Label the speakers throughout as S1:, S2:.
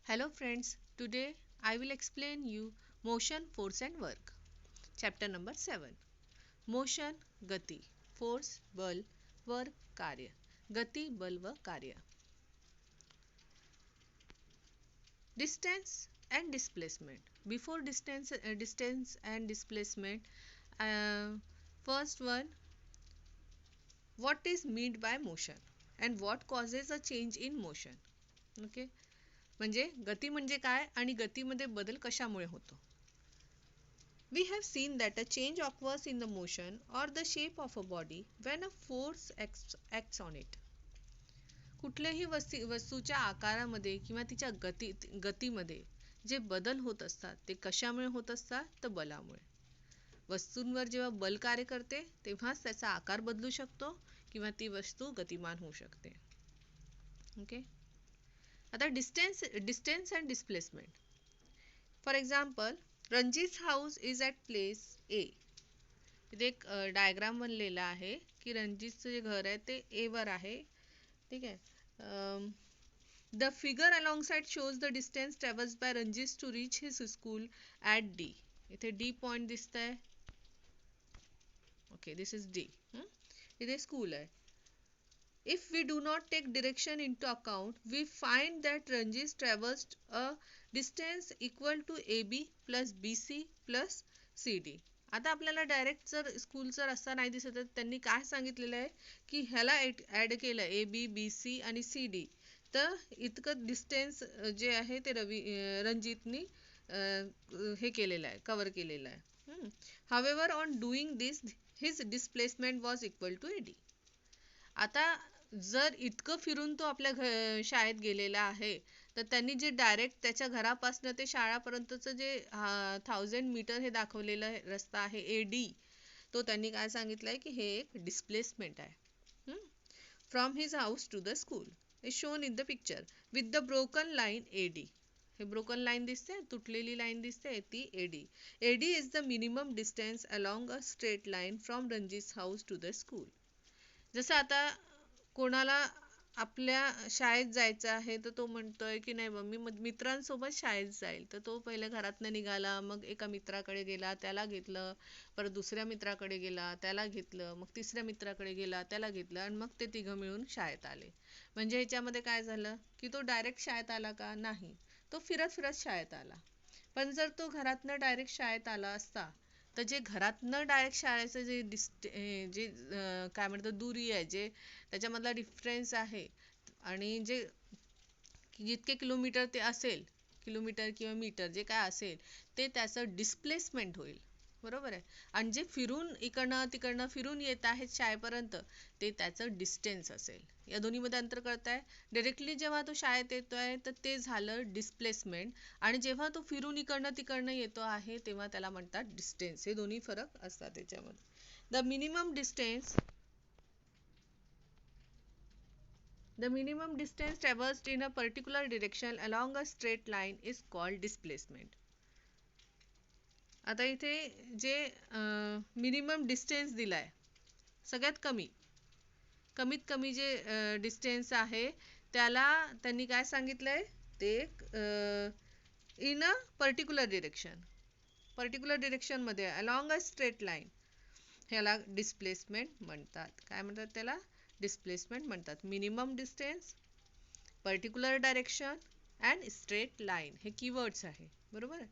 S1: Hello friends, today I will explain you motion, force and work. Chapter number 7. Motion, गति, force, बल, work, कार्य. गति, बल व कार्य. Distance and displacement. Before distance and displacement, first one, what is meant by motion and what causes a change in motion? Okay. म्हणजे गती म्हणजे काय आणि गतीमध्ये बदल कशामुळे होतो. We have seen that a change occurs in the motion or the shape of a body when a force acts on it. कुठल्याही वस्तूच्या आकारामध्ये किंवा तिच्या गतीमध्ये जे बदल होत असतात ते कशामुळे होत असतात तर बलामुळे. वस्तूंवर जेव्हा बल कार्य करते तेव्हाच त्याचा आकार बदलू शकतो किंवा ती वस्तू गतिमान होऊ शकते. ओके. आता distance and displacement. For example, Ranjit house is at place A. इथे एक डायग्राम बनलेला आहे की रणजितचं जे घर आहे ते ए वर आहे. ठीक आहे. The figure alongside shows the distance travels by Ranjit to reach his school at D. इथे डी पॉइंट दिसत आहे. Okay, this is D. इथे स्कूल आहे. If we do not take direction into account, we find that Ranjit traversed a distance equal to AB plus BC plus CD. आता आपल्याला direct जर स्कूलचा रस्ता नाही दिसत तर त्यांनी काय सांगितलेलं आहे की ह्याला ॲड केलं AB, BC आणि CD. तर इतकं डिस्टन्स जे आहे ते रणजितनी हे केलेलं आहे, कव्हर केलेलं आहे. However, on doing this, his displacement was equal to AD. आता जर इतकं फिरून तो आपल्या शाळेत गेलेला आहे तर त्यांनी जे डायरेक्ट त्याच्या घरापासून ते शाळापर्यंतचं जे 1000 मीटर हे दाखवलेलं रस्ता आहे AD, तो त्यांनी काय सांगितलंय की हे एक डिस्प्लेसमेंट आहे. From his house to the school is shown in the picture with the broken line AD. हे ब्रोकन लाईन दिसते, तुटलेली लाईन दिसते, ती AD. AD is the minimum distance along a straight line from Ranjit house to the school. जसं आता कोणाला आपल्या शाळेत जायचं आहे तर तो म्हणतोय की नाही मी मित्रांसोबत शाळेत जाईल, तर तो पहिल्या घरातनं निघाला, मग एका मित्राकडे गेला, त्याला घेतलं, परत दुसऱ्या मित्राकडे गेला, त्याला घेतलं, मग तिसऱ्या मित्राकडे गेला, त्याला घेतलं आणि मग ते तिघं मिळून शाळेत आले. म्हणजे ह्याच्यामध्ये काय झालं की तो डायरेक्ट शाळेत आला का? नाही, तो फिरत फिरत शाळेत आला. पण जर तो घरातनं डायरेक्ट शाळेत आला असता तर जे घरातनं डायरेक्ट शाळेचं जे काय म्हणतात दुरी आहे, जे त्याच्यामधला डिफरन्स आहे आणि जे जितके किलोमीटर ते असेल, किलोमीटर किंवा मीटर जे काय असेल ते त्याचं डिस्प्लेसमेंट होईल. बरोबर आहे. आणि जे फिरून इकडनं तिकडनं फिरून येत आहेत शाळेपर्यंत ते त्याचं डिस्टन्स असेल. या दोन्हीमध्ये अंतर कळतंय. डायरेक्टली जेव्हा तो शाळेत येतोय तर ते झालं डिस्प्लेसमेंट आणि जेव्हा तो फिरून इकडनं तिकडनं येतो आहे तेव्हा त्याला म्हणतात डिस्टन्स. हे दोन्ही फरक असतात त्याच्यामध्ये. The minimum distance traversed in a particular direction along a straight line is called displacement. आता इथे जे मिनिमम डिस्टन्स दिलाय, सगळ्यात कमीत कमी जे डिस्टन्स आहे त्याला त्यांनी काय सांगितलंय ते इन अ पर्टिक्युलर डिरेक्शन मध्ये अलॉंग अ स्ट्रेट लाईन, ह्याला डिस्प्लेसमेंट म्हणतात. काय म्हणतात त्याला? डिस्प्लेसमेंट म्हणतात. Minimum distance, particular direction and straight line हे कीवर्ड्स आहे. बरोबर आहे.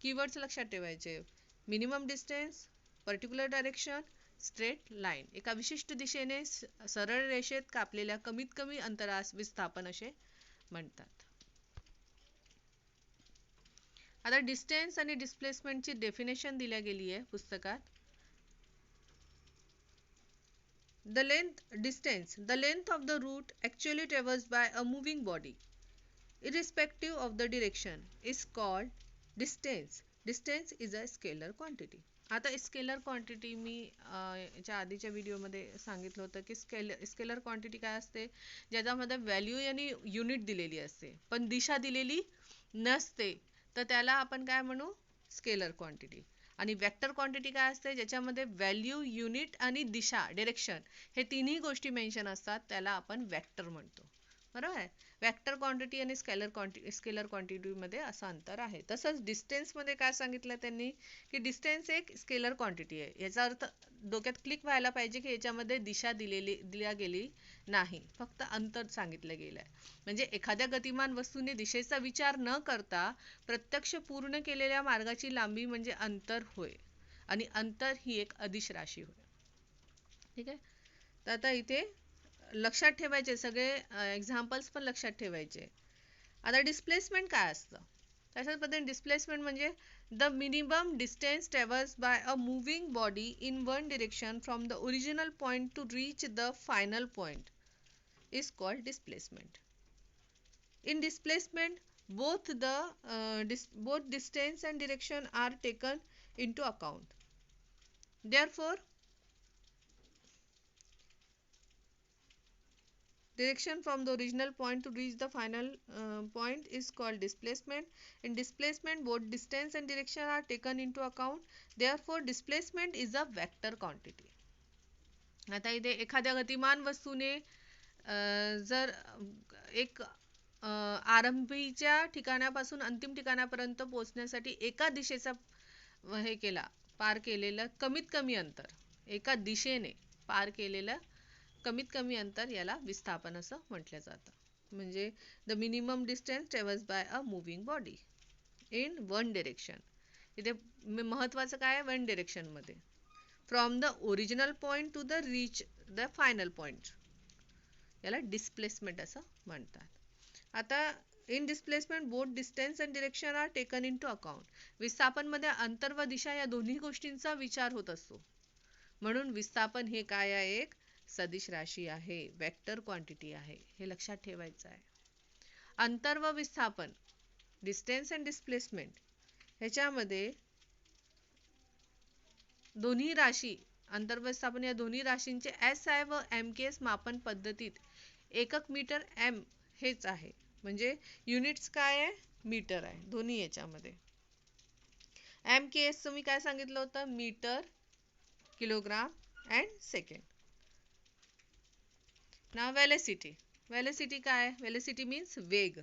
S1: कीवर्ड्स लक्षात ठेवायचे. Minimum distance, particular direction, straight line. एका विशिष्ट दिशेने सरळ रेषेत कापलेल्या कमीत कमी अंतरास विस्थापन असे म्हणतात. आता डिस्टन्स आणि डिस्प्लेसमेंटची डेफिनेशन दिल्या गेली आहे पुस्तकात. The length of the route actually traversed by a moving body, irrespective of the direction, is called distance. Distance is a scalar quantity. आता स्केलर क्वांटिटी मी याच्या आधीच्या व्हिडिओमध्ये सांगितलं होतं की स्केलर क्वांटिटी काय असते, ज्याच्यामध्ये व्हॅल्यू आणि युनिट दिलेली असते पण दिशा दिलेली नसते, तर त्याला आपण काय म्हणू? Scalar quantity. आणि वेक्टर क्वांटिटी काय असते, ज्याच्यामध्ये व्हॅल्यू, युनिट आणि दिशा, डायरेक्शन हे तिन्ही गोष्टी मेन्शन असतात, त्याला आपण वेक्टर म्हणतो. बरोबर आहे. वेक्टर क्वांटिटी आणि स्केलर क्वांटिटी मध्ये असं अंतर आहे. तसंच डिस्टन्स मध्ये काय सांगितलं त्यांनी की डिस्टन्स एक स्केलर क्वांटिटी आहे. याचा अर्थ डोक्यात क्लिक व्हायला पाहिजे की याच्यामध्ये दिशा दिल्या गेली नाही, फक्त अंतर सांगितलं गेलं आहे. म्हणजे एखाद्या गतिमान वस्तूने दिशेचा विचार न करता प्रत्यक्ष पूर्ण केलेल्या मार्गाची लांबी म्हणजे अंतर होय, आणि अंतर ही एक अदिश राशी होय. ठीक आहे. तर आता इथे लक्षात ठेवायचे सगळे एक्झाम्पल्स पण लक्षात ठेवायचे. आता डिस्प्लेसमेंट काय असतं, तशाच पद्धतीने डिस्प्लेसमेंट म्हणजे the minimum distance travels by a moving body in one direction from the original point to reach the final point is called displacement. In displacement, both distance and direction are taken into account. Therefore, direction from the original point to reach the final point is called displacement. In displacement, both distance and direction are taken into account. Therefore, displacement is a vector quantity. आता इथे एखाद्या गतिमान वस्तूने जर एक आरंभीच्या ठिकाणापासून अंतिम ठिकाणापर्यंत पोहोचण्यासाठी एका दिशेचा हे केला पार केलेलं कमीत कमी अंतर, एका दिशेने पार केलेलं कमीत कमी अंतर याला विस्थापन असं म्हटलं जातं. म्हणजे the minimum distance travels by a moving body in one direction. इथे महत्वाचं काय आहे, वन डिरेक्शन मध्ये, from the original point to the reach the final point, याला डिस्प्लेसमेंट असं म्हणतात. आता in displacement both distance and direction are taken into account. विस्थापन मध्ये अंतर व दिशा या दोन्ही गोष्टींचा विचार होत असतो. म्हणून विस्थापन हे काय आहे, एक सदिश राशी आहे, वेक्टर क्वांटिटी आहे, हे लक्षात ठेवायचं आहे. अंतर व विस्थापन, डिस्टन्स अँड डिस्प्लेसमेंट, ह्याच्यामध्ये दोन्ही राशी, अंतर व विस्थापन या दोन्ही राशींचे SI व MKS मापन पद्धतीत एकक मीटर M हेच आहे. म्हणजे युनिट्स काय आहे, मीटर आहे दोन्ही याच्यामध्ये. MKS मी काय सांगितलं होतं, metre, kilogram and second. Now velocity. Velocity काय आहे, velocity means वेग.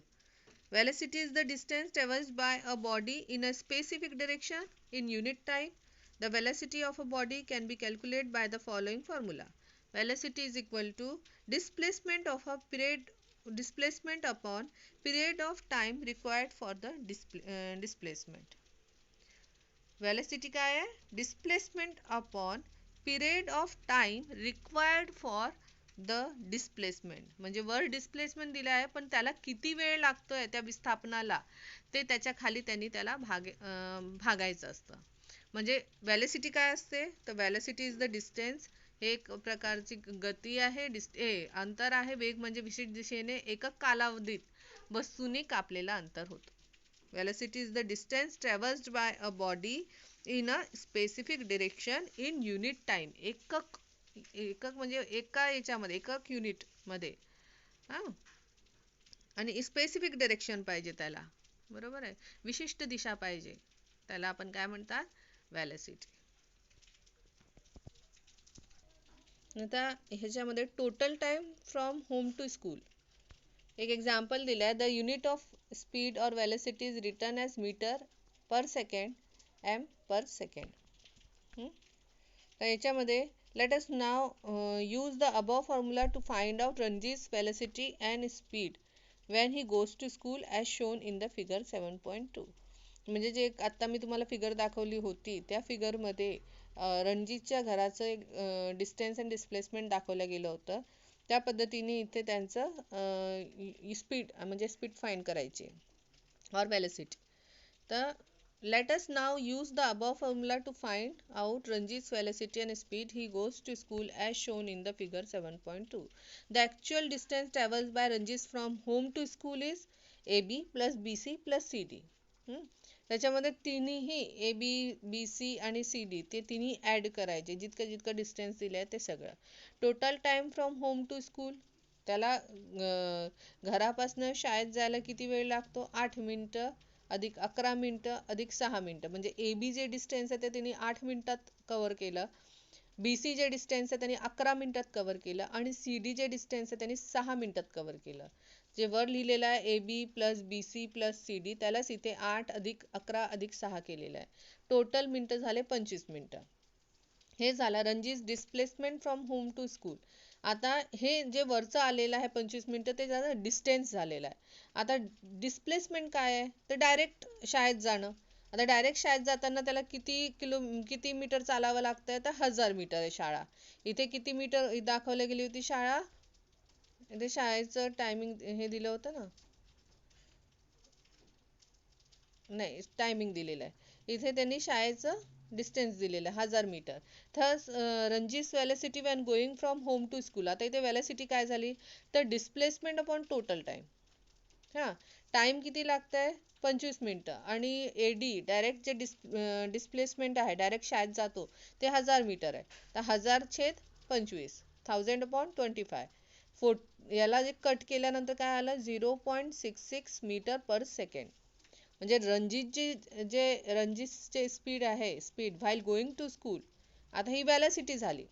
S1: Velocity is the distance traversed by a body in a specific direction in unit time. The velocity of a body can be calculated by the following formula. Velocity is equal to displacement of a period, displacement upon period of time required for the displacement. Velocity काय आहे, displacement upon period of time required for the displacement. म्हणजे वर displacement दिलं आहे पण त्याला किती वेळ लागतोय त्या विस्थापनाला, ते त्याच्या खाली त्यांनी त्याला भागायचं असतं. म्हणजे व्हॅलिसिटी काय असते, तर व्हॅलिसिटी इज द डिस्टन्स, हे एक प्रकारची गती आहे, अंतर आहे. वेग म्हणजे विशिष्ट दिशेने एकक कालावधीत वस्तूने कापलेला अंतर होतं. Velocity is the distance traversed by a body in a specific direction in unit time. एकक म्हणजे एका याच्यामध्ये, एकक युनिट मध्ये, आणि स्पेसिफिक डिरेक्शन पाहिजे त्याला, बरोबर आहे, विशिष्ट दिशा पाहिजे, त्याला आपण काय म्हणतात, व्हॅलिसिटी. आता ह्याच्यामध्ये total time from home to school, एक एक्झाम्पल दिलाय. The unit of speed or velocity is written as metre per second, M per second. तर याच्यामध्ये let us now use the above formula to find out Ranjit's velocity and speed when he goes to school as shown in the figure 7.2. म्हणजे जे आता मी तुम्हाला figure दाखवली होती त्या figure मध्ये रणजितच्या घराचं एक डिस्टन्स अँड डिस्प्लेसमेंट दाखवलं गेलं होतं. त्या पद्धतीने इथे त्यांचं स्पीड म्हणजे स्पीड फाइंड करायची और वेलोसिटी. तर let us now use the above formula to find out Ranjit's velocity and speed. He goes to school as shown in the figure 7.2. The actual distance traveled by Ranjit from home to school is AB plus BC plus CD. त्याच्यामध्ये तिन्ही AB, BC आणि CD ते तिन्ही add करायचे, जितकं जितकं distance दिलंय ते सगळं. Total time from home to school, त्याला घरापासून शाळेत जायला किती वेळ लागतो, 8 मिनिटं अधिक 11 मिनिटं अधिक 6 मिनिटं. म्हणजे AB जे डिस्टन्स आहे ते त्यांनी 8 मिनिटात कव्हर केलं, BC जे डिस्टन्स आहे त्यांनी 11 मिनिटात कव्हर केलं, आणि CD जे डिस्टन्स आहे त्यांनी 6 मिनिटात कव्हर केलं. जे वर लिहिलेलं आहे AB+BC+CD त्यालाच इथे 8 अधिक 11 अधिक 6 केलेलं आहे. टोटल मिनटं झाले 25 मिनटं. हे झालं Ranjit displacement from home to school. आता हे जे वरचं आलेलं आहे 25 मिनटं ते झालं डिस्टन्स झालेलं आहे. आता डिस्प्लेसमेंट काय आहे तर डायरेक्ट शाळेत जाणं. आता डायरेक्ट शाळेत जाताना त्याला किती मीटर चालावं लागतंय तर 1000 मीटर आहे शाळा. इथे किती मीटर दाखवली गेली होती शाळा, इथे शाळेचं टायमिंग हे दिलं होतं ना, नाही टायमिंग दिलेलं आहे इथे, त्यांनी शाळेचं डिस्टन्स दिलेलं आहे 1000 metre. Thus Ranjit velocity when going from home to school. आता इथे वेलोसिटी काय झाली तर डिस्प्लेसमेंट अपॉन टोटल टाइम. हां, टाइम किती लागतंय 25 मिनटं आणि एडी डायरेक्ट जे डिस्प्लेसमेंट आहे डायरेक्ट शाळेत जातो ते 1000 मीटर आहे. तर 1000/25 1000/25 याला जे कट केल्यानंतर काय आलं 0.66 मीटर पर सेकंड. म्हणजे रणजितचे स्पीड आहे, speed while going to school. आता ही वेलोसिटी झाली.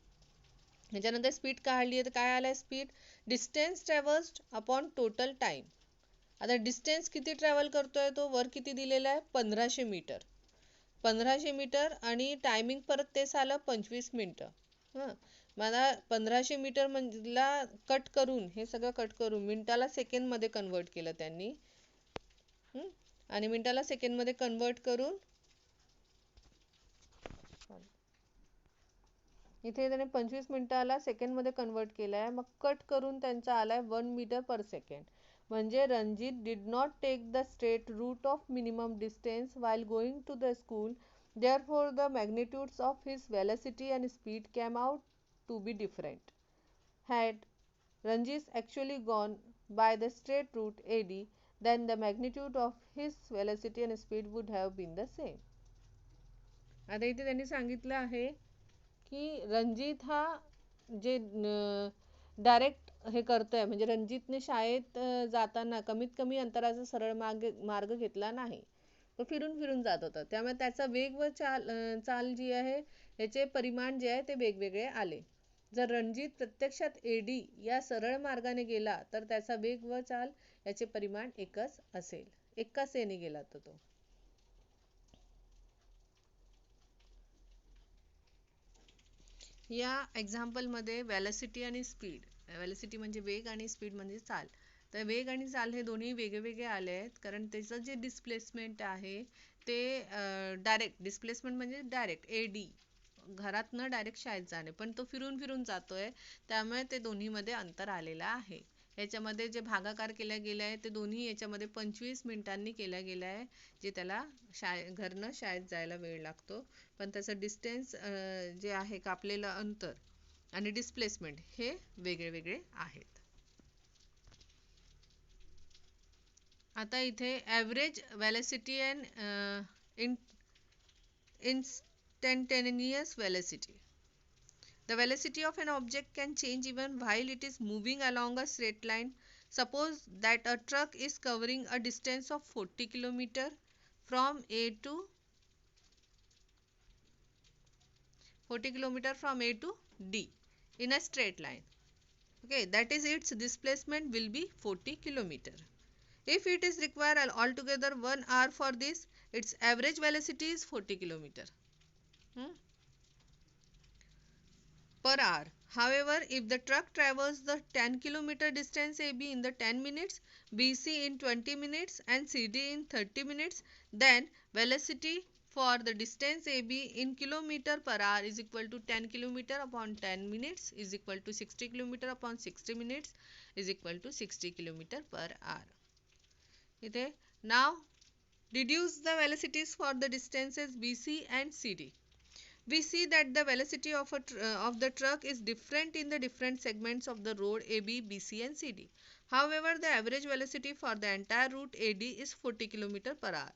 S1: ह्याच्यानंतर स्पीड काढली आहे तर काय आलंय speed distance travelled upon total time. आता डिस्टन्स किती ट्रॅव्हल करतोय तो वर किती दिलेला आहे 1500 मीटर. 1500 मीटर आणि टायमिंग परत तेच आलं 25 मिनटं. हां, मला 1500 मीटर मधला कट करून हे सगळं कट करून मिनिटाला सेकंडमध्ये कन्वर्ट केलं त्यांनी. आणि मिनिटाला सेकंडमध्ये कन्वर्ट करून इथे त्याने 25 मिनिटाला सेकंडमध्ये कन्वर्ट केलाय. मग कट करून त्यांचा आलाय 1 मीटर पर सेकंड. म्हणजे Ranjit did not take the straight route of minimum distance while going to the school. Therefore, the magnitudes of his velocity and speed came out to be different. Had Ranjit actually gone by the straight route AD, then the magnitude of his velocity and speed would have been the same. आता इथे त्यांनी सांगितलं आहे की रणजित हा जे direct हे करतोय म्हणजे रणजितने शाळेत जाताना कमीत कमी अंतराचा सरळ मार्ग घेतला नाही, तो फिरून फिरून जात होता. त्यामुळे त्याचा वेग व चाल जी आहे याचे परिमाण जे आहे ते वेगवेगळे आले. जर रणजित प्रत्यक्षात एडी या सरळ मार्गाने गेला तर त्याचा वेग व चाल याचे परिमाण एकच असेल. एकाच याने गेला तर तो. या एक्झाम्पल मध्ये वेलोसिटी आणि स्पीड, वेलोसिटी म्हणजे वेग आणि स्पीड म्हणजे चाल, तर वेग आणि चाल हे दोन्ही वेगवेगळे आले आहेत कारण त्याचं जे डिस्प्लेसमेंट आहे ते डायरेक्ट डिस्प्लेसमेंट म्हणजे डायरेक्ट एडी घरातनं डायरेक्ट शाळेत जाणे, पण तो फिरून फिरून जातोय त्यामुळे ते दोन्हीमध्ये अंतर आलेलं आहे. याच्यामध्ये जे भागाकार केला गेला आहे ते दोन्ही याच्यामध्ये 25 मिनिटांनी केला गेला आहे, जे त्याला घरनं शाळेत जायला वेळ लागतो. पण त्याचं डिस्टन्स जे आहे कापलेलं अंतर आणि डिस्प्लेसमेंट हे वेगळे वेगळे आहेत. आता इथे average velocity and instantaneous velocity. The velocity of an object can change even while it is moving along a straight line. Suppose that a truck is covering a distance of 40 km from A to 40 km from A to D in a straight line. Okay, that is its displacement will be 40 km. If it is required altogether 1 hour for this, its average velocity is 40 km per hour. However, if the truck travels the 10 km distance AB in the 10 minutes, BC in 20 minutes and CD in 30 minutes, then velocity for the distance AB in km per hour is equal to 10 km upon 10 minutes is equal to 60 km upon 60 minutes is equal to 60 km per hour. इथे now deduce the velocities for the distances BC and CD. We see that the velocity of the truck is different in the different segments of the road AB, BC and CD. However, the average velocity for the entire route AD is 40 km per hour.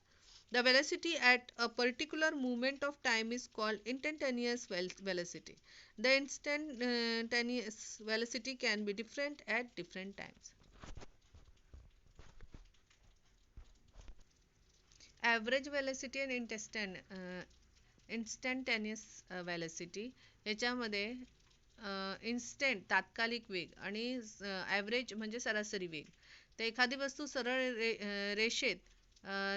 S1: The velocity at a particular moment of time is called instantaneous velocity. The instantaneous velocity can be different at different times. Average velocity and instantaneous velocity याच्यामध्ये instant तात्कालिक वेग आणि average म्हणजे सरासरी वेग. तर एखादी वस्तू सरळ रेषेत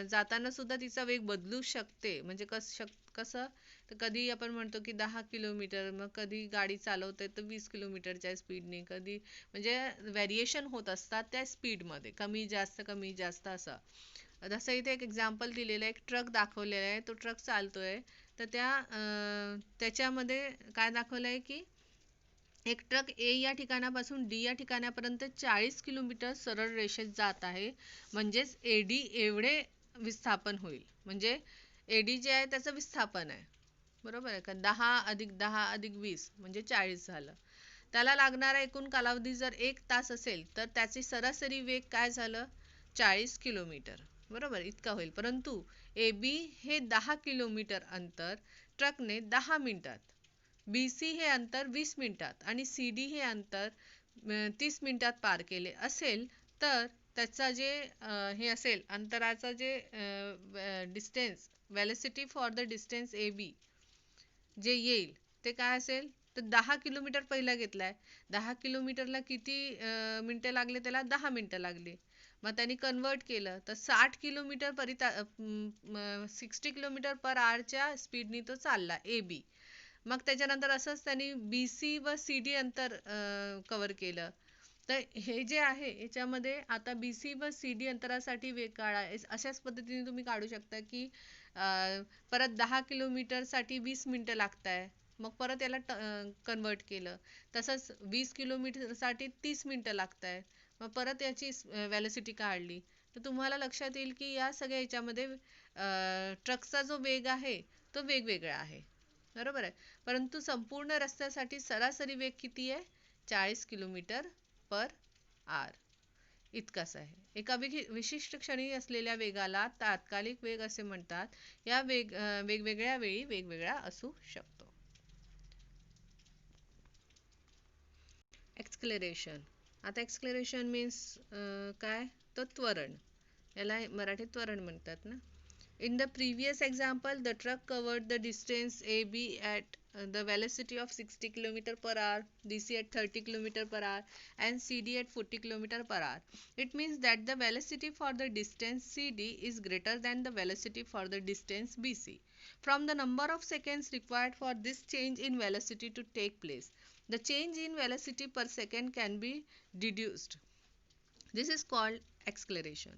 S1: जाताना सुद्धा तिचा वेग बदलू शकते. म्हणजे कसं, तर कधी आपण म्हणतो की 10 किलोमीटर, मग कधी गाडी चालवते तर 20 किलोमीटरच्या स्पीडने, कधी म्हणजे व्हेरिएशन होत असतात त्या स्पीडमध्ये, कमी जास्त कमी जास्त असं. जसं इथे एक एक्झाम्पल दिलेलं आहे, एक ट्रक दाखवलेला आहे, तो ट्रक चालतोय. तर त्याच्यामध्ये काय दाखवलं आहे की एक ट्रक ए या ठिकाणापासून डी या ठिकाणापर्यंत 40 किलोमीटर सरळ रेषेत जात आहे. म्हणजेच एडी एवढे विस्थापन होईल. म्हणजे एडी जे आहे त्याचं विस्थापन आहे, बरोबर आहे का. 10 + 10 + 20 म्हणजे 40 झालं. त्याला लागणारा एकूण कालावधी जर 1 तास असेल तर त्याची सरासरी वेग काय झालं, 40 किलोमीटर, बरोबर इतका होईल. परंतु ए बी हे 10 किलोमीटर अंतर ट्रकने 10 मिनिटात, बी सी हे अंतर 20 मिनिटात आणि सी डी हे अंतर 30 मिनिटात पार केले असेल, तर त्याचा जे हे असेल अंतराचा जे distance, velocity for the distance A B जे येईल ते काय असेल, तर 10 किलोमीटर पहिला घेतलाय. 10 किलोमीटरला किती मिनटं लागले, त्याला 10 मिनटं लागली. मग त्यांनी कन्वर्ट केलं तर 60 किलोमीटर 60 किलोमीटर पर आवरच्या स्पीडनी तो चालला ए बी. मग त्याच्यानंतर असंच त्यांनी बी सी व सी डी अंतर कव्हर केलं. तर हे जे आहे याच्यामध्ये आता बी सी व सी डी अंतरासाठी वेग काढा, अशाच पद्धतीने तुम्ही काढू शकता की परत 10 किलोमीटरसाठी 20 मिनटं लागत आहे, मग परत याला कन्वर्ट केलं. तसंच 20 किलोमीटरसाठी 30 मिनटं लागत आहे, मग परत याची व्हेलोसिटी काढली. तर तुम्हाला लक्षात येईल की या सगळ्या याच्यामध्ये ट्रकचा जो वेग आहे तो वेगवेगळा आहे, बरोबर आहे. परंतु संपूर्ण रस्त्यासाठी सरासरी वेग किती आहे, 40 किलोमीटर पर आवर इतकाच आहे. एका विशिष्ट क्षणी असलेल्या वेगाला तात्कालिक वेग असे म्हणतात. या वेगवेगळ्या वेळी वेगवेगळा असू शकतो. एक्सक्लेरेशन. आता एक्सक्लेरेशन मीन्स काय, तर त्वरण. याला मराठीत त्वरण म्हणतात ना. In the previous example, the truck covered the distance AB at the velocity of 60 km per hour, DC at 30 km per hour, and CD at 40 km per hour. It means that the velocity for the distance CD is greater than the velocity for the distance BC. From the number of seconds required for this change in velocity to take place, the change in velocity per second can be deduced. This is called acceleration.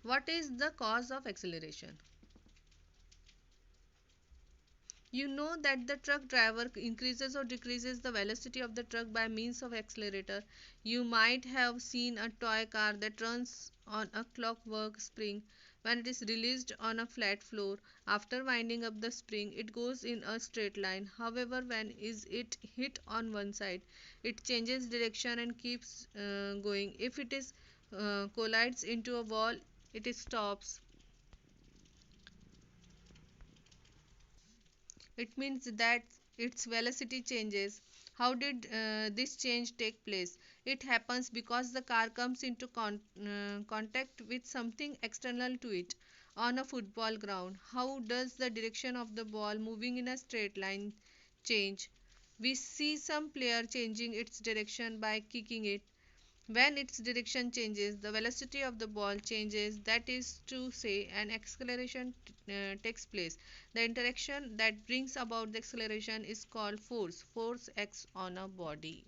S1: What is the cause of acceleration? You know that the truck driver increases or decreases the velocity of the truck by means of accelerator. You might have seen a toy car that runs on a clockwork spring. When it is released on a flat floor, after winding up the spring, it goes in a straight line. However, when is it hit on one side, it changes direction and keeps going. If it is collides into a wall, it stops. It means that its velocity changes. How did this change take place? It happens because the car comes into contact with something external to it on a football ground. How does the direction of the ball moving in a straight line change? We see some player changing its direction by kicking it. When its direction changes, the velocity of the ball changes. That is to say, an acceleration takes place. The interaction that brings about the acceleration is called force. Force acts on a body.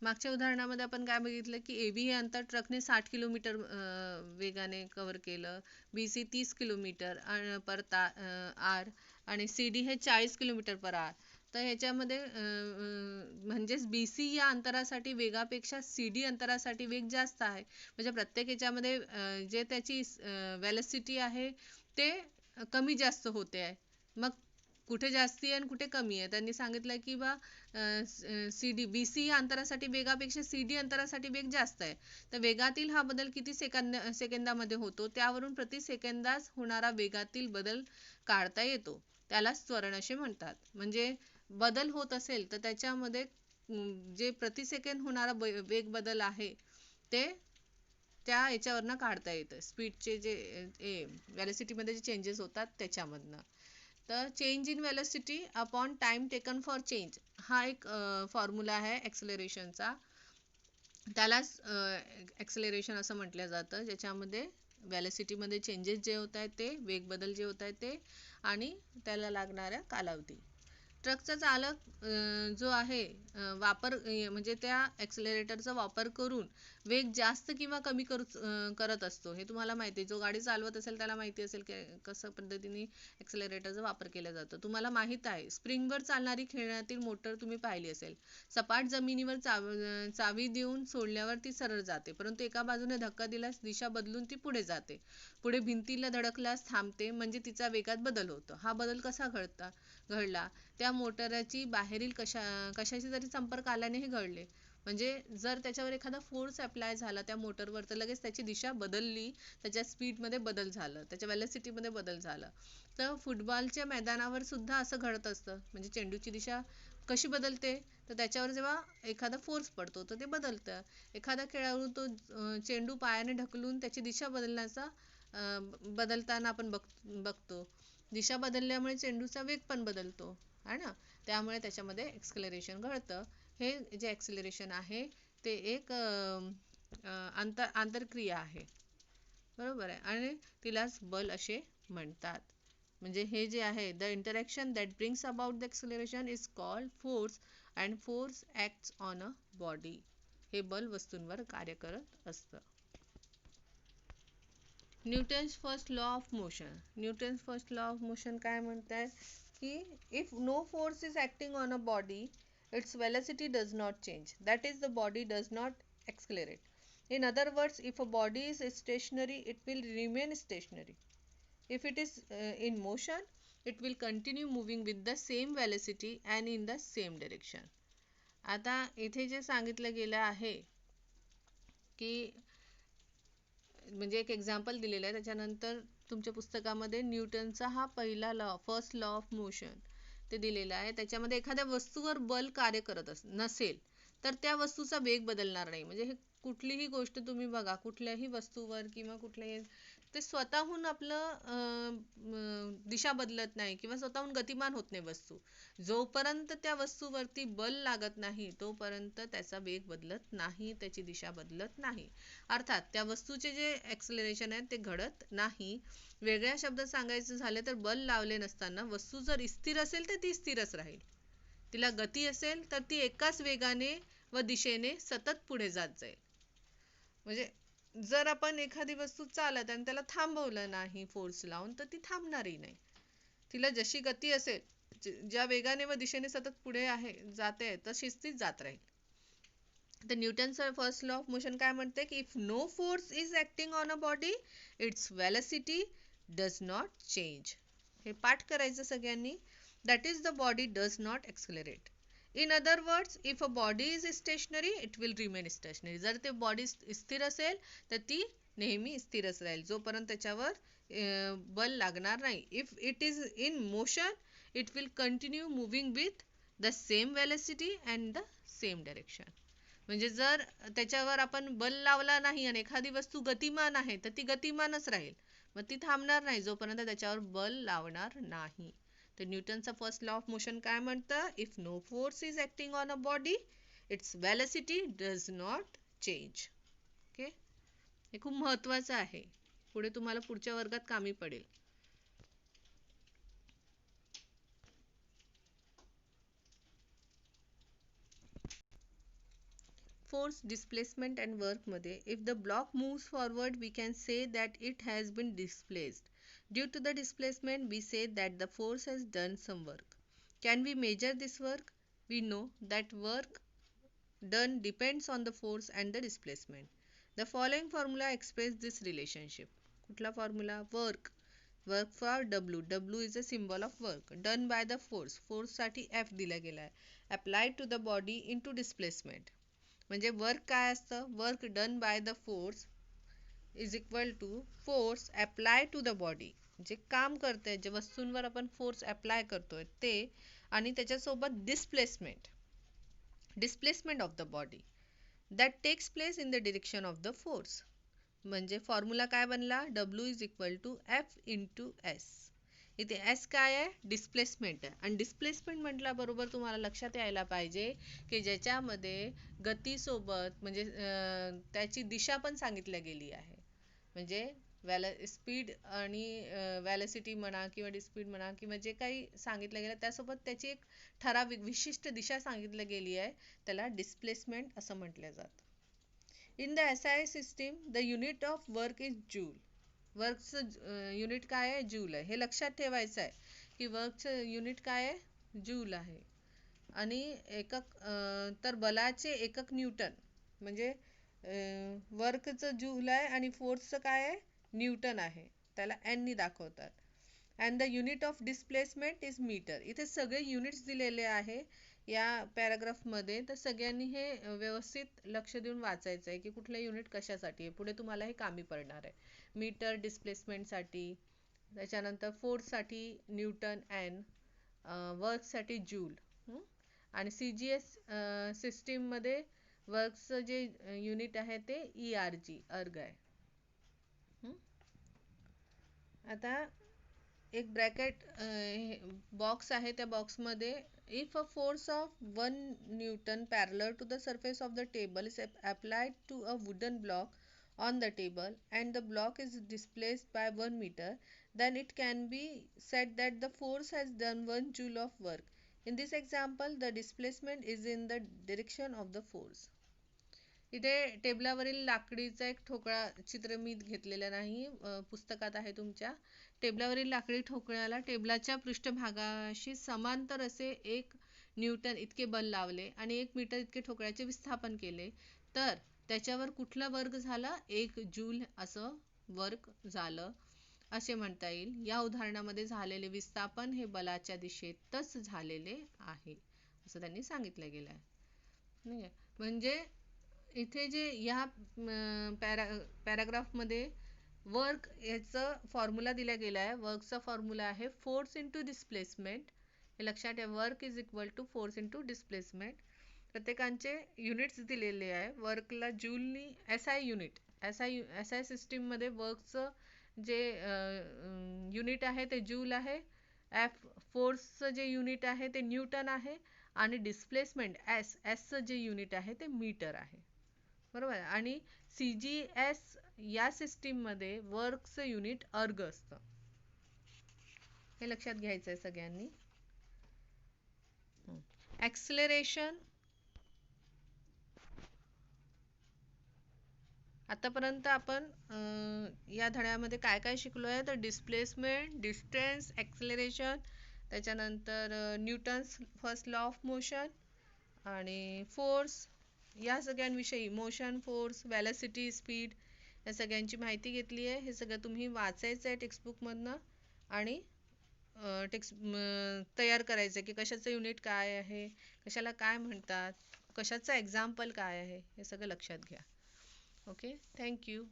S1: मागच्या उदाहरणामध्ये आपण काय बघितलं की A B हे अंतर ट्रकने 60 kilometre वेगाने कव्हर केलं, बी सी 30 किलोमीटर पर आर आणि सी डी हे 40 किलोमीटर पर आर. तर ह्याच्यामध्ये म्हणजेच बी सी या अंतरासाठी वेगापेक्षा सी डी अंतरासाठी वेग जास्त आहे. म्हणजे प्रत्येक ह्याच्यामध्ये जे त्याची व्हेलोसिटी आहे ते कमी जास्त होते आहे. मग कुठे जास्ती आहे आणि कुठे कमी आहे, त्यांनी सांगितलं की बा सी डी बी सी या अंतरासाठी वेगापेक्षा सी डी अंतरासाठी वेग जास्त आहे. तर वेगातील हा बदल किती सेकंदामध्ये होतो, त्यावरून प्रति सेकंदास होणारा वेगातील बदल काढता येतो. त्यालाच त्वरण असे म्हणतात. म्हणजे बदल होत असेल तर त्याच्यामध्ये जे प्रति सेकंद होणारा वेग बदल आहे ते त्या याच्यावरनं काढता येतं, स्पीडचे जे व्हेलोसिटीमध्ये जे चेंजेस होतात त्याच्यामधनं. तर change in velocity upon time taken for change हा एक फॉर्म्युला आहे ॲक्सेलरेशनचा. त्यालाच ॲक्सेलरेशन असं म्हटलं जातं, ज्याच्यामध्ये वेलोसिटीमध्ये चेंजेस जे होत आहेत ते, वेग बदल जे होत आहेत ते, आणि त्याला लागणाऱ्या कालावधी. ट्रकचा चालक जो आहे वापर म्हणजे त्या ॲक्सेलरेटरचा वापर करून वेग जास्त किंवा कमी करत असतो. हे तुम्हाला माहिती आहे. जो गाडी चालवत असेल त्याला माहिती असेल की कसं पद्धतीने ॲक्सेलरेटरचा वापर केला जातो. तुम्हाला माहीत आहे स्प्रिंगवर चालणारी खेळण्यातील मोटर तुम्ही पाहिली असेल. सपाट जमिनीवर चावी देऊन सोडल्यावर ती सरळ जाते, परंतु एका बाजूने धक्का दिल्यास दिशा बदलून ती पुढे जाते. पुढे भिंतीला धडकल्यास थांबते, म्हणजे तिचा वेगात बदल होतो. हा बदल कसा घडला? त्या मोटरची बाहेरील कशाशी तरी संपर्क आल्याने हे घडले. म्हणजे जर त्याच्यावर एखादा फोर्स अप्लाय झाला त्या मोटरवर, तर लगेच त्याची दिशा बदलली, त्याच्या स्पीडमध्ये बदल झाला, त्याच्या वेलोसिटीमध्ये बदल झाला. तर फुटबॉलच्या मैदानावर सुद्धा असं घडत असतं. म्हणजे चेंडूची दिशा कशी बदलते, तर त्याच्यावर जेव्हा एखादा फोर्स पडतो तर ते बदलतं. एखादा खेळाडू तो चेंडू पायाने ढकलून त्याची दिशा बदलताना आपण बघतो. दिशा बदलल्यामुळे चेंडूचा वेग पण बदलतो, आहे ना. त्यामुळे त्याच्यामध्ये एक्सेलरेशन घडतं. हे जे एक्सेलरेशन आहे ते एक आंतरक्रिया आहे, बरोबर आहे, आणि तिलाच बल असे म्हणतात. म्हणजे हे जे आहे, the interaction that brings about the acceleration is called force, and force acts on a body. हे बल वस्तूंवर कार्य करत असतं. Newton's first law of motion. Newton's first law of motion काय म्हणतात की if no force is acting on a body, its velocity does not change. That is, the body does not accelerate. In other words, if a body is stationary, it will remain stationary. If it is in motion, it will continue moving with the same velocity and in the same direction. आता इथे जे सांगितलं गेलं आहे की म्हणजे एक example दिलेलं आहे, त्याच्यानंतर तुमच्या पुस्तकामध्ये न्यूटनचा हा पहिला law, first law of motion ते दिलेलं आहे. त्याच्यामध्ये एखाद्या वस्तूवर बल कार्य करत नसेल तर त्या वस्तूचा वेग बदलणार नाही. म्हणजे हे कुठलीही गोष्ट तुम्ही बघा, कुठल्याही वस्तूवर किंवा कुठल्याही, ते स्वतःहून आपलं दिशा बदलत नाही किंवा स्वतःहून गतिमान होत नाही वस्तू. जोपर्यंत त्या वस्तूवरती बल लागत नाही तोपर्यंत त्याचा वेग बदलत नाही, त्याची दिशा बदलत नाही. अर्थात त्या वस्तूचे जे एक्सेलरेशन आहे ते घडत नाही. वेगळ्या शब्दात सांगायचं झाले तर बल लावले नसताना वस्तू जर स्थिर असेल तर ती स्थिरच राहील. तिला गती असेल तर ती एकाच वेगाने व दिशेने सतत पुढे जात जाईल. म्हणजे जर आपण एखादी वस्तू चालत आणि त्याला थांबवलं नाही फोर्स लावून, तर ती थांबणारही नाही. तिला जशी गती असेल, ज्या वेगाने व दिशेने सतत पुढे जाते तशीच ती जात राहील. तर न्यूटनचा फर्स्ट लॉ ऑफ मोशन काय म्हणते की if no force is acting on a body, its velocity does not change. हे पाठ करायचं सगळ्यांनी. That is the body does not accelerate. In other words, if a body is stationary, it will remain stationary. जर ते body स्थिर असेल तर ती नेहमी स्थिरच राहील, जोपर्यंत त्याच्यावर बल लागणार नाही. If it is in motion, it will continue moving with the same velocity and the same direction. म्हणजे जर त्याच्यावर आपण बल लावला नाही आणि एखादी वस्तू गतिमान आहे तर ती गतिमानच राहील, मग ती थांबणार नाही जोपर्यंत त्याच्यावर बल लावणार नाही. तर न्यूटनचा फर्स्ट लॉ ऑफ मोशन काय म्हणतं, if no force is acting on a body, its velocity does not change. Okay, हे खूप महत्वाचं आहे, पुढे तुम्हाला पुढच्या वर्गात कामी पडेल. Force, displacement and work मध्ये, if the block moves forward, we can say that it has been displaced. Due to the displacement, we say that the force has done some work. Can we measure this work? We know that work done depends on the force and the displacement. The following formula express this relationship. कुठला formula? Work. Work for W. W is a symbol of work. Done by the force. Force साठी F दिला गेला आहे. Applied to the body into displacement. म्हणजे work काय असतं, work done by the force is equal to force apply to the body. जे काम करतंय, जे वस्तूंवर आपण फोर्स अप्लाय करतोय ते, आणि त्याच्यासोबत displacement of the body that takes place in the direction of the force. म्हणजे फॉर्म्युला काय बनला, W is equal to F into S. इथे एस काय आहे, डिस्प्लेसमेंट आहे. आणि डिस्प्लेसमेंट म्हटल्याबरोबर तुम्हाला लक्षात यायला पाहिजे की ज्याच्यामध्ये गतीसोबत म्हणजे त्याची दिशा पण सांगितल्या गेली आहे. म्हणजे स्पीड आणि व्हॅलोसिटी म्हणा किंवा स्पीड म्हणा किंवा जे काही सांगितलं गेलं त्यासोबत त्याची एक ठराविक विशिष्ट दिशा सांगितली गेली आहे, त्याला डिस्प्लेसमेंट असं म्हटलं जातं. In the SI system the unit of work is joule. वर्कचं युनिट काय आहे, जूल आहे. हे लक्षात ठेवायचं आहे की वर्कचं युनिट काय आहे, जूल आहे. आणि एकक तर बलाचे एकक न्यूटन. म्हणजे वर्कचं जूल आहे आणि फोर्सचं काय आहे, न्यूटन आहे. त्याला n नी दाखवतात. And the unit of displacement is metre. इथे सगळे युनिट्स दिलेले आहे या पॅराग्राफमध्ये. तर सगळ्यांनी हे व्यवस्थित लक्ष देऊन वाचायचं आहे की कुठलं युनिट कशासाठी आहे. पुढे तुम्हाला हे कामी पडणार आहे. मीटर डिस्प्लेसमेंटसाठी, त्याच्यानंतर फोर्ससाठी न्यूटन n, वर्कसाठी जूल. आणि CGS सिस्टीममध्ये वर्कचं जे युनिट आहे ते ERG अर्ग आहे. आता एक ब्रॅकेट बॉक्स आहे, त्या बॉक्समध्ये if a force of 1 newton parallel to the surface of the table is applied to a wooden block on the table and the block is displaced by 1 meter, then it can be said that the force has done 1 joule of work. In this example, the displacement is in the direction of the force. इथे टेबलावरील लाकडीचा एक ठोकळा, चित्र मी घेतलेलं नाही, पुस्तकात आहे तुमच्या. टेबलावरील लाकडी ठोकळ्याला टेबलाच्या पृष्ठभागाशी समांतर असे 1 न्यूटन इतके बल लावले आणि 1 मीटर इतके ठोकळ्याचे विस्थापन केले, तर त्याच्यावर कुठला वर्क झाला, 1 जूल असं वर्क झालं असे म्हणता येईल. या उदाहरणामध्ये झालेले विस्थापन हे बलाच्या दिशेतच झालेले आहे असं त्यांनी सांगितलं गेलं आहे. म्हणजे इथे जे या पॅराग्राफमध्ये वर्क याचं फॉर्म्युला दिला गेला आहे. वर्कचा फॉर्म्युला आहे फोर्स इंटू डिस्प्लेसमेंट. हे लक्षात ठेवा, work is equal to force into displacement. प्रत्येकांचे युनिट्स दिलेले आहे. वर्कला जूलनी SI सिस्टीममध्ये वर्कचं जे युनिट आहे ते जूल आहे. फोर्सचं जे युनिट आहे ते न्यूटन आहे. आणि डिस्प्लेसमेंट एसचं जे युनिट आहे ते मीटर आहे. बरोबर. आणि CGS या सिस्टीममध्ये वर्कचं युनिट अर्ग असतं. हे लक्षात घ्यायचं आहे सगळ्यांनी. ॲक्सलरेशन. आतापर्यंत आपण या धड्यामध्ये काय काय शिकलो आहे, तर डिस्प्लेसमेंट, डिस्टन्स, ॲक्सलरेशन, त्याच्यानंतर Newton's first law of motion आणि फोर्स, या सगळ्यांविषयी, मोशन, फोर्स, व्हॅलोसिटी, स्पीड, या सगळ्यांची माहिती घेतली आहे. हे सगळं तुम्ही वाचायचं आहे टेक्स्टबुकमधनं आणि तयार करायचं की कशाचं युनिट काय आहे, कशाला काय म्हणतात, कशाचं एक्झाम्पल काय आहे, हे सगळं लक्षात घ्या. Okay, thank you.